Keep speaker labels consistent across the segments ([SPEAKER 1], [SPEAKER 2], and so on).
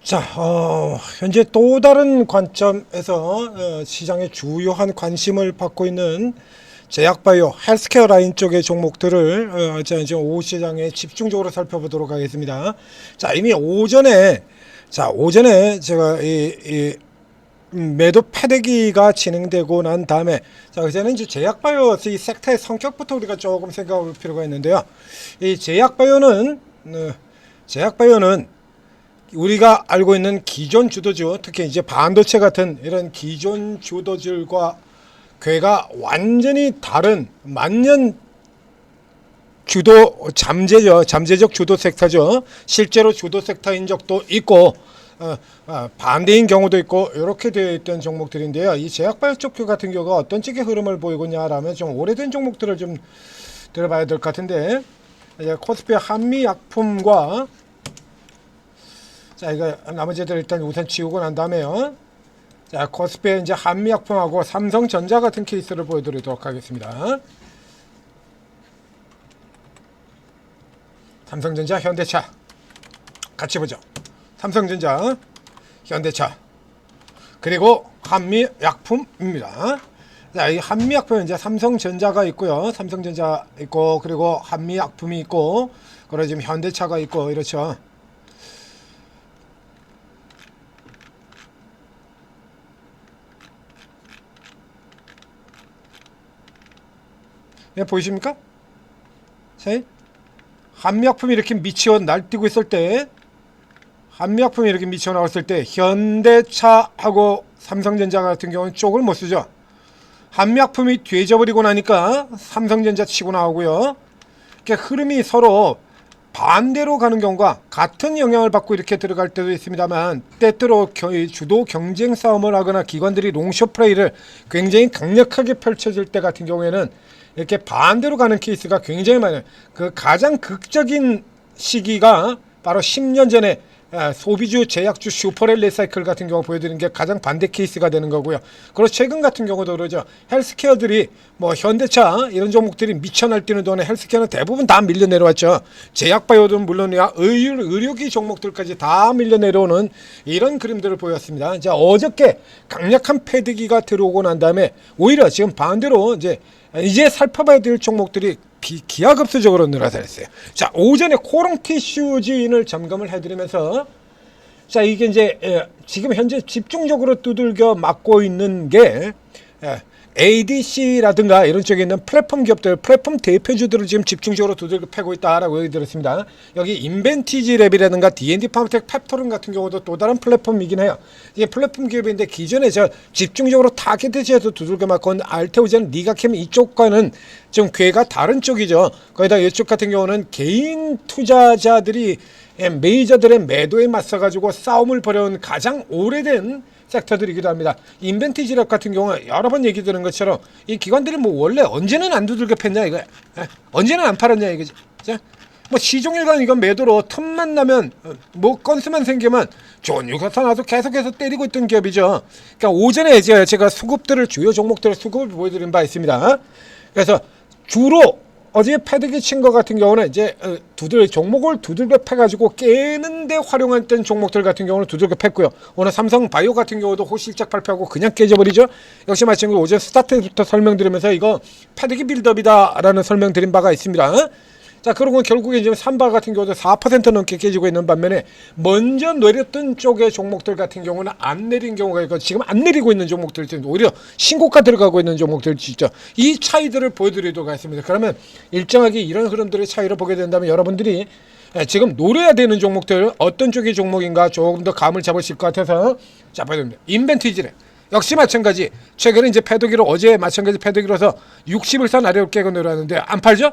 [SPEAKER 1] 자, 현재 또 다른 관점에서 시장의 주요한 관심을 받고 있는 제약바이오, 헬스케어 라인 쪽의 종목들을 이제 오후 시장에 집중적으로 살펴보도록 하겠습니다. 자, 이미 오전에 제가 이 매도 패대기가 진행되고 난 다음에 자, 이제는 이제 제약바이오 이 섹터의 성격부터 우리가 조금 생각해 볼 필요가 있는데요. 이 제약바이오는 우리가 알고 있는 기존 주도주, 특히 이제 반도체 같은 이런 기존 주도주들과 괴가 완전히 다른 만년 주도 잠재적 주도 섹터죠. 실제로 주도 섹터인 적도 있고 반대인 경우도 있고 이렇게 되어 있던 종목들인데요. 이 제약바이오 쪽 같은 경우가 어떤 쪽의 흐름을 보이고 있냐라면 좀 오래된 종목들을 좀 들어봐야 될 것 같은데, 이제 코스피 한미약품과 자, 이거 나머지들 일단 우선 지우고 난 다음에요. 자, 코스피의 이제 한미약품하고 삼성전자 같은 케이스를 보여드리도록 하겠습니다. 삼성전자, 현대차 같이 보죠. 삼성전자, 현대차, 그리고 한미약품입니다. 자, 이 한미약품은 이제 삼성전자가 있고요. 삼성전자 있고, 그리고 한미약품이 있고, 그리고 지금 현대차가 있고, 이렇죠. 네, 보이십니까? 자, 한미약품이 이렇게 미치어 날뛰고 있을 때, 한미약품이 이렇게 미치어 나왔을 때, 현대차하고 삼성전자 같은 경우는 쪽을 못 쓰죠. 한미약품이 뒤져버리고 나니까 삼성전자 치고 나오고요. 이렇게 흐름이 서로 반대로 가는 경우가 같은 영향을 받고 이렇게 들어갈 때도 있습니다만, 때때로 주도 경쟁 싸움을 하거나 기관들이 롱숏 플레이를 굉장히 강력하게 펼쳐질 때 같은 경우에는 이렇게 반대로 가는 케이스가 굉장히 많아요. 그 가장 극적인 시기가 바로 10년 전에 소비주, 제약주 슈퍼렐리 사이클 같은 경우 보여드리는 게 가장 반대 케이스가 되는 거고요. 그리고 최근 같은 경우도 그러죠. 헬스케어들이 뭐 현대차 이런 종목들이 미쳐 날뛰는 동안에 헬스케어는 대부분 다 밀려 내려왔죠. 제약바이오는 물론이야 의료기 종목들까지 다 밀려 내려오는 이런 그림들을 보였습니다. 자, 어저께 강력한 패대기가 들어오고 난 다음에 오히려 지금 반대로 이제 살펴봐야 될 종목들이 기하급수적으로 늘어났어요. 자, 오전에 코롱티슈진을 점검을 해드리면서, 자, 이게 이제 지금 현재 집중적으로 두들겨 맞고 있는 게 ADC라든가 이런 쪽에 있는 플랫폼 기업들, 플랫폼 대표주들을 지금 집중적으로 두들겨 패고 있다라고 얘기 들었습니다. 여기 인벤티지랩이라든가 D&D 파워텍, 펩토른 같은 경우도 또 다른 플랫폼이긴 해요. 이게 플랫폼 기업인데 기존에 집중적으로 타겟에서 두들겨 맞고 알테오젠, 니가캠 이쪽과는 좀 궤가 다른 쪽이죠. 거기다 이쪽 같은 경우는 개인 투자자들이 메이저들의 매도에 맞서가지고 싸움을 벌여온 가장 오래된 섹터들이기도 합니다. 인벤티지랩 같은 경우는 여러 번 얘기 드는 것처럼 이 기관들이 뭐 원래 언제는 안 두들겨 팼냐 이거야. 언제는 안 팔았냐 이거지. 자, 뭐 시종일관 이건 매도로 틈만 나면 뭐 건수만 생기면 좋은 뉴스가 나서 계속해서 때리고 있던 기업이죠. 그러니까 오전에 제가 수급들을 주요 종목들의 수급을 보여드린 바 있습니다. 그래서 주로 어제 패드기 친 것 같은 경우는 이제 종목을 두들겨 패가지고 깨는데 활용했던 종목들 같은 경우는 두들겨 팼고요. 오늘 삼성바이오 같은 경우도 호실적 발표하고 그냥 깨져버리죠. 역시 마찬가지로 오전 스타트부터 설명드리면서 이거 패드기 빌드업이다라는 설명드린 바가 있습니다. 자, 그리고 결국에 이제 삼바 같은 경우도 4% 넘게 깨지고 있는 반면에 먼저 내렸던 쪽의 종목들 같은 경우는 안 내린 경우가 있고 지금 안 내리고 있는 종목들, 오히려 신고가 들어가고 있는 종목들 있죠. 이 차이들을 보여드리도록 하겠습니다. 그러면 일정하게 이런 흐름들의 차이를 보게 된다면 여러분들이 지금 노려야 되는 종목들 어떤 쪽의 종목인가 조금 더 감을 잡으실 것 같아서 자, 보여드립니다. 인벤티지래. 역시 마찬가지. 최근에 이제 패도기로 어제 마찬가지 패도기로서 60일선 아래로 깨고 내려왔는데 안 팔죠?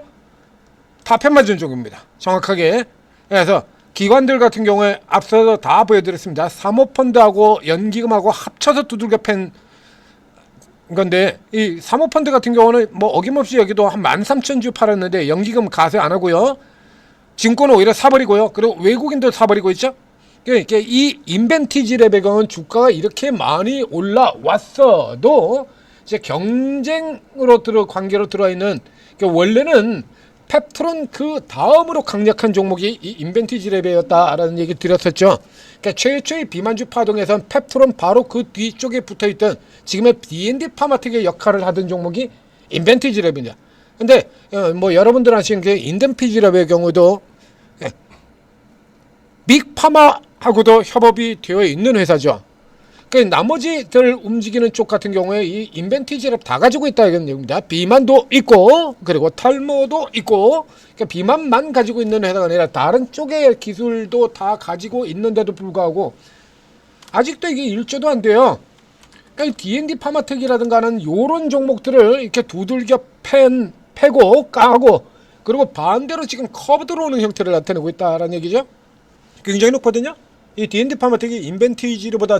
[SPEAKER 1] 타편 맞은 쪽입니다. 정확하게. 그래서 기관들 같은 경우에 앞서서 다 보여드렸습니다. 사모펀드하고 연기금하고 합쳐서 두들겨 팬 건데, 이 사모펀드 같은 경우는 뭐 어김없이 여기도 한 13,000주 팔았는데 연기금 가세 안 하고요. 증권은 오히려 사버리고요. 그리고 외국인도 사버리고 있죠. 그러니까 이 인벤티지랩의 경우는 주가가 이렇게 많이 올라왔어도 이제 경쟁으로 관계로 들어있는, 그러니까 원래는 펩트론 그 다음으로 강력한 종목이 이 인벤티지 랩이었다라는 얘기 드렸었죠. 그러니까 최초의 비만주 파동에선 펩트론 바로 그 뒤쪽에 붙어있던 지금의 D&D 파마텍의 역할을 하던 종목이 인벤티지 랩이냐. 근데 뭐 여러분들 아시는 게 인벤티지 랩의 경우도 빅파마하고도 협업이 되어 있는 회사죠. 그러니까 나머지들 움직이는 쪽 같은 경우에 이 인벤티지를 다 가지고 있다 이런 얘기입니다. 비만도 있고 그리고 탈모도 있고, 그러니까 비만만 가지고 있는 회사가 아니라 다른 쪽의 기술도 다 가지고 있는데도 불구하고 아직도 이게 일조도 안 돼요. 그러니까 D&D 파마텍이라든가는 요런 종목들을 이렇게 두들겨 패고 까고, 그리고 반대로 지금 커브 들어오는 형태를 나타내고 있다라는 얘기죠. 굉장히 높거든요. 이 D&D 파마텍이 인벤티지보다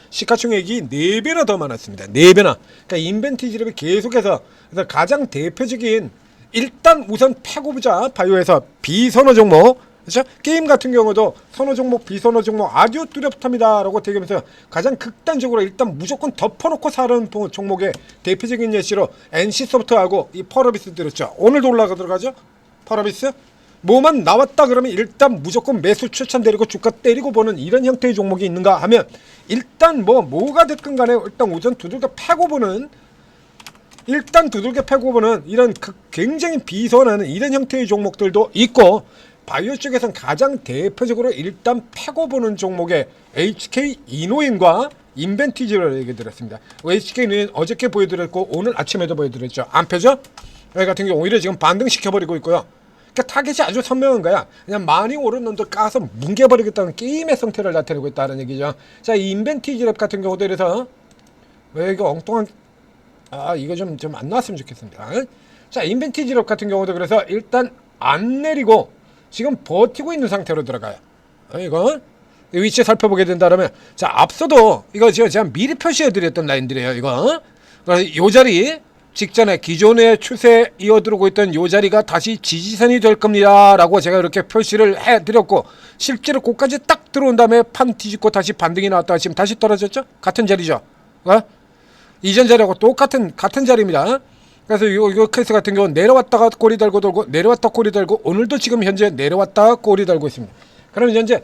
[SPEAKER 1] 시가총액이 4배나 더 많았습니다. 4배나. 그러니까 인벤티지를 계속해서, 그래서 가장 대표적인, 일단 우선 패고 보자. 바이오에서 비선호 종목, 그렇죠? 게임 같은 경우도 선호 종목, 비선호 종목 아주 뚜렷합니다 라고 대기하면서 가장 극단적으로 일단 무조건 덮어놓고 사는 종목의 대표적인 예시로 NC소프트하고 이 펄어비스 들었죠. 오늘도 올라가들어가죠. 펄어비스 뭐만 나왔다 그러면 일단 무조건 매수 추천 데리고 주가 때리고 보는 이런 형태의 종목이 있는가 하면, 일단 뭐가 됐든 간에 일단 우선 두들겨 패고 보는, 이런 굉장히 비선하는 이런 형태의 종목들도 있고, 바이오 쪽에서는 가장 대표적으로 일단 패고 보는 종목의 HK 이노인과 인벤티지를 얘기 드렸습니다. HK 이노인 어저께 보여드렸고 오늘 아침에도 보여드렸죠. 안 패죠? 여기 같은 경우 오히려 지금 반등시켜버리고 있고요. 그러니까 타겟이 아주 선명한 거야. 그냥 많이 오른 놈들 까서 뭉개버리겠다는 게임의 상태를 나타내고 있다는 얘기죠. 자, 이 인벤티지 랩 같은 경우도 이래서 왜 이거 엉뚱한, 이거 좀 안 나왔으면 좋겠습니다. 자, 인벤티지 랩 같은 경우도 그래서 일단 안 내리고 지금 버티고 있는 상태로 들어가요. 이거 위치 살펴보게 된다면, 자, 앞서도 이거 제가 미리 표시해드렸던 라인들이에요. 이거 요 자리 직전에 기존의 추세 이어들어오고 있던 요 자리가 다시 지지선이 될 겁니다 라고 제가 이렇게 표시를 해드렸고, 실제로 고까지 딱 들어온 다음에 판 뒤집고 다시 반등이 나왔다가 지금 다시 떨어졌죠. 같은 자리죠. 이전 자리하고 똑같은 자리입니다. 그래서 이 케이스 같은 경우는 내려왔다가 꼬리 달고 돌고, 내려왔다 꼬리 달고, 오늘도 지금 현재 내려왔다가 꼬리 달고 있습니다. 그러면 현재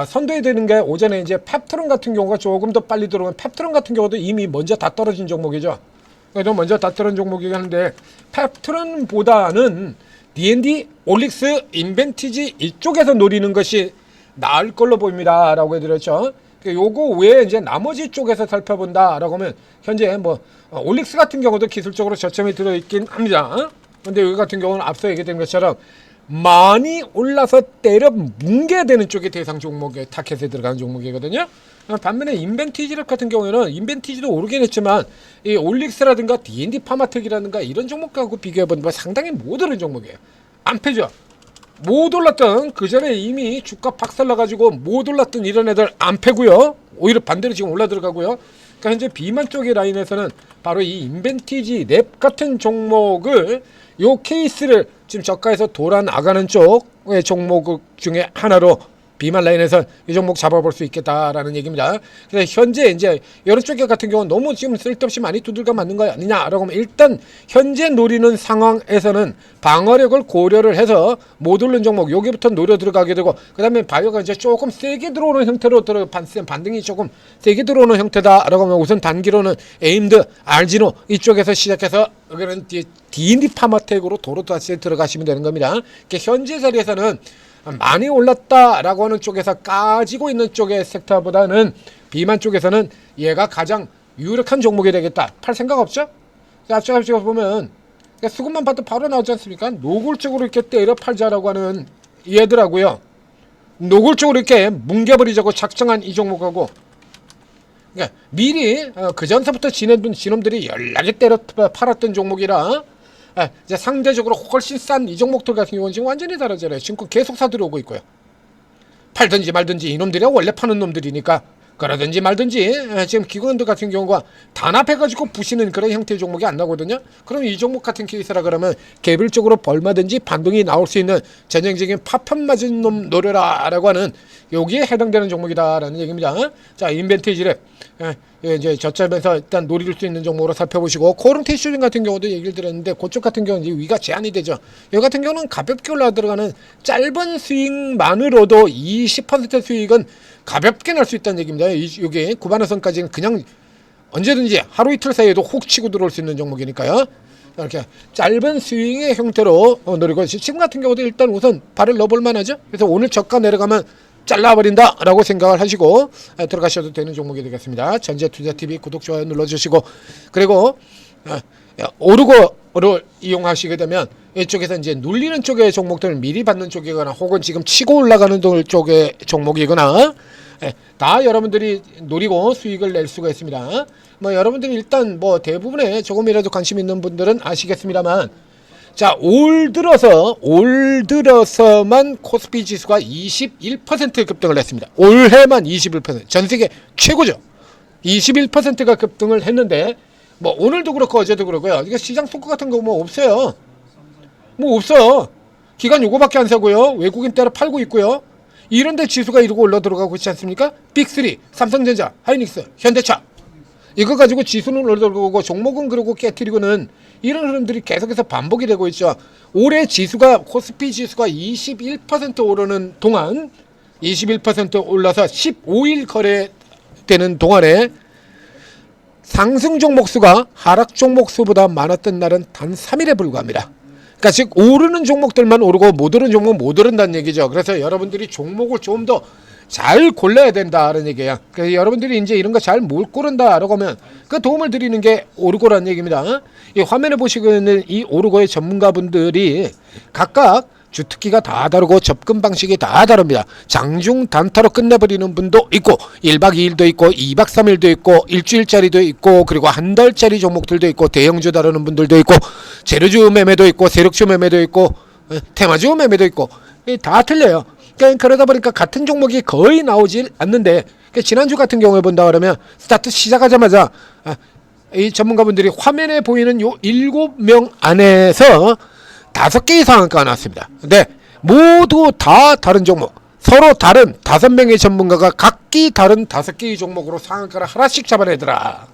[SPEAKER 1] 선도에 되는 게 오전에 이제 펩트론 같은 경우가 조금 더 빨리 들어오면, 펩트론 같은 경우도 이미 먼저 다 떨어진 종목이죠. 그래서 먼저 다 떨어진 종목이긴 한데, 펩트론보다는 D&D, 올릭스, 인벤티지 이쪽에서 노리는 것이 나을 걸로 보입니다 라고 해드렸죠. 요거 외에 이제 나머지 쪽에서 살펴본다라고 하면, 현재 올릭스 같은 경우도 기술적으로 저점이 들어있긴 합니다. 근데 여기 같은 경우는 앞서 얘기된 것처럼 많이 올라서 때려 뭉개야 되는 쪽이 대상 종목의 타켓에 들어가는 종목이거든요. 반면에 인벤티지랩 같은 경우에는 인벤티지도 오르긴 했지만 이 올릭스라든가 D&D 파마텍이라든가 이런 종목하고 비교해보면 상당히 못 오른 종목이에요. 안 패죠. 못 올랐던, 그 전에 이미 주가 박살나가지고 못 올랐던 이런 애들 안 패고요. 오히려 반대로 지금 올라 들어가고요. 그러니까 현재 비만 쪽의 라인에서는 바로 이 인벤티지 랩 같은 종목을, 요 케이스를 지금 저가에서 돌아 나가는 쪽의 종목 중에 하나로 비만 라인에서 이 종목 잡아볼 수 있겠다라는 얘기입니다. 그래서 현재 이제 이런 쪽 같은 경우는 너무 지금 쓸데없이 많이 두들겨 맞는 거 아니냐라고 하면, 일단 현재 노리는 상황에서는 방어력을 고려를 해서 못 오른 종목 여기부터 노려 들어가게 되고, 그 다음에 바이오가 이제 조금 세게 들어오는 형태로 반등이 조금 세게 들어오는 형태다라고 하면, 우선 단기로는 에임드, 알지노 이쪽에서 시작해서 여기는 D&D 파마텍으로 도로 다시 들어가시면 되는 겁니다. 그러니까 현재 자리에서는 많이 올랐다라고 하는 쪽에서 까지고 있는 쪽의 섹터보다는 비만 쪽에서는 얘가 가장 유력한 종목이 되겠다. 팔 생각 없죠? 앞서 보면 수급만 봐도 바로 나오지 않습니까? 노골적으로 이렇게 때려 팔자라고 하는 얘들하고요, 노골적으로 이렇게 뭉개버리자고 작정한 이 종목하고, 그러니까 미리 그 전서부터 지내둔 지놈들이 연락에 때려 팔았던 종목이라 이제 상대적으로 훨씬 싼 이 종목들 같은 경우는 지금 완전히 다르잖아요. 지금 계속 사들어오고 있고요. 팔든지 말든지 이놈들이 원래 파는 놈들이니까 그러든지 말든지 지금 기관들 같은 경우가 단합해가지고 부시는 그런 형태의 종목이 안 나거든요. 그럼 이 종목 같은 케이스라 그러면 개별적으로 얼마든지 반등이 나올 수 있는 전형적인 파편 맞은 놈 노려라 라고 하는 여기에 해당되는 종목이다라는 얘기입니다. 자, 인벤티지랩 예, 이제 저점에서 일단 노릴 수 있는 종목으로 살펴보시고, 코오롱 티슈링 같은 경우도 얘기를 드렸는데 그쪽 같은 경우는 이제 위가 제한이 되죠. 여기 같은 경우는 가볍게 올라 들어가는 짧은 스윙만으로도 20% 수익은 가볍게 날 수 있다는 얘기입니다. 이게 9만원선까지는 그냥 언제든지 하루 이틀 사이에도 훅 치고 들어올 수 있는 종목이니까요. 이렇게 짧은 스윙의 형태로 노리고, 지금 같은 경우도 일단 우선 발을 넣어볼 만하죠. 그래서 오늘 저가 내려가면 잘라버린다 라고 생각을 하시고 들어가셔도 되는 종목이 되겠습니다. 전재투자TV 구독, 좋아요 눌러주시고, 그리고 오르고를 이용하시게 되면 이쪽에서 이제 눌리는 쪽의 종목들을 미리 받는 쪽이거나 혹은 지금 치고 올라가는 쪽의 종목이거나 다 여러분들이 노리고 수익을 낼 수가 있습니다. 뭐 여러분들이 일단 뭐 대부분에 조금이라도 관심 있는 분들은 아시겠습니다만, 자, 올 들어서만 코스피 지수가 21% 급등을 했습니다. 올해만 21%. 전 세계 최고죠. 21%가 급등을 했는데, 뭐 오늘도 그렇고 어제도 그렇고요. 이게 시장 속거 같은 거 뭐 없어요. 뭐 없어요. 기관 요거밖에 안 사고요. 외국인 따라 팔고 있고요. 이런데 지수가 이러고 올라 들어가고 있지 않습니까? 빅3, 삼성전자, 하이닉스, 현대차. 이거 가지고 지수는 올라 들어가고 종목은 그러고 깨트리고는 이런 흐름들이 계속해서 반복이 되고 있죠. 올해 지수가, 코스피 지수가 21% 오르는 동안, 21% 올라서 15일 거래되는 동안에 상승 종목 수가 하락 종목 수보다 많았던 날은 단 3일에 불과합니다. 그러니까 즉 오르는 종목들만 오르고 못 오르는 종목 못 오른다는 얘기죠. 그래서 여러분들이 종목을 좀 더 잘 골라야 된다는 얘기예요. 그래서 여러분들이 이제 이런 거 잘 못 고른다라고 하면 그 도움을 드리는 게 오르고라는 얘기입니다. 이 화면에 보시는 이 오르고의 전문가분들이 각각 주특기가 다 다르고 접근 방식이 다 다릅니다. 장중 단타로 끝내버리는 분도 있고 1박 2일도 있고 2박 3일도 있고 일주일짜리도 있고 그리고 한 달짜리 종목들도 있고 대형주 다루는 분들도 있고 재료주 매매도 있고 세력주 매매도 있고 테마주 매매도 있고 다 틀려요. 그러다 보니까 같은 종목이 거의 나오질 않는데, 지난주 같은 경우에 본다 그러면 스타트 시작하자마자 이 전문가분들이 화면에 보이는 요 7명 안에서 5개의 상한가가 나왔습니다. 근데 모두 다 다른 종목, 서로 다른 5명의 전문가가 각기 다른 5개의 종목으로 상한가를 하나씩 잡아내더라.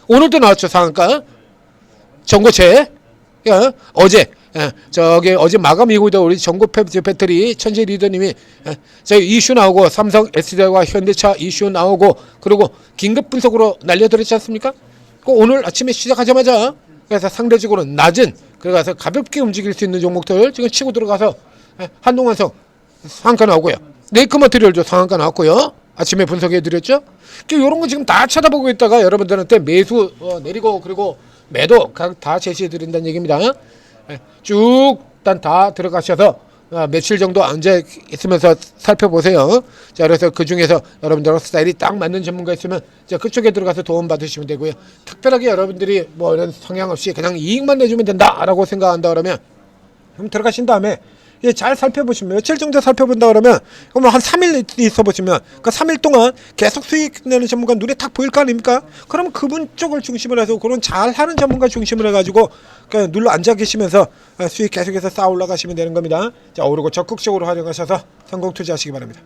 [SPEAKER 1] 오늘도 나왔죠, 상한가. 전고체. 어제 어제 마감 이후에 우리 전고 배터리 천재 리더님이 저희 이슈 나오고 삼성 SDI와 현대차 이슈 나오고 그리고 긴급 분석으로 날려드렸지 않습니까? 오늘 아침에 시작하자마자 그래서 상대적으로 낮은, 그래서 가볍게 움직일 수 있는 종목들 지금 치고 들어가서 한동안성 상한가 나오고요. 네이크 머티리얼도 상한가 나왔고요. 아침에 분석해드렸죠. 이런 거 지금 다 쳐다보고 있다가 여러분들한테 매수 내리고 그리고 매도 다 제시해드린다는 얘기입니다. 쭉 일단 다 들어가셔서 며칠 정도 앉아 있으면서 살펴보세요. 자, 그래서 그 중에서 여러분들 스타일이 딱 맞는 전문가 있으면 자, 그쪽에 들어가서 도움 받으시면 되고요. 특별하게 여러분들이 뭐 이런 성향 없이 그냥 이익만 내주면 된다라고 생각한다 그러면 그럼 들어가신 다음에 잘 살펴보시면 며칠 정도 살펴본다 그러면 한 3일 있어 보시면 그 3일 동안 계속 수익 내는 전문가 눈에 딱 보일 거 아닙니까? 그러면 그분 쪽을 중심으로 해서 그런 잘하는 전문가 중심으로 해가지고 그냥 눌러 앉아 계시면서 수익 계속해서 쌓아 올라가시면 되는 겁니다. 자, 오르고 적극적으로 활용하셔서 성공 투자하시기 바랍니다.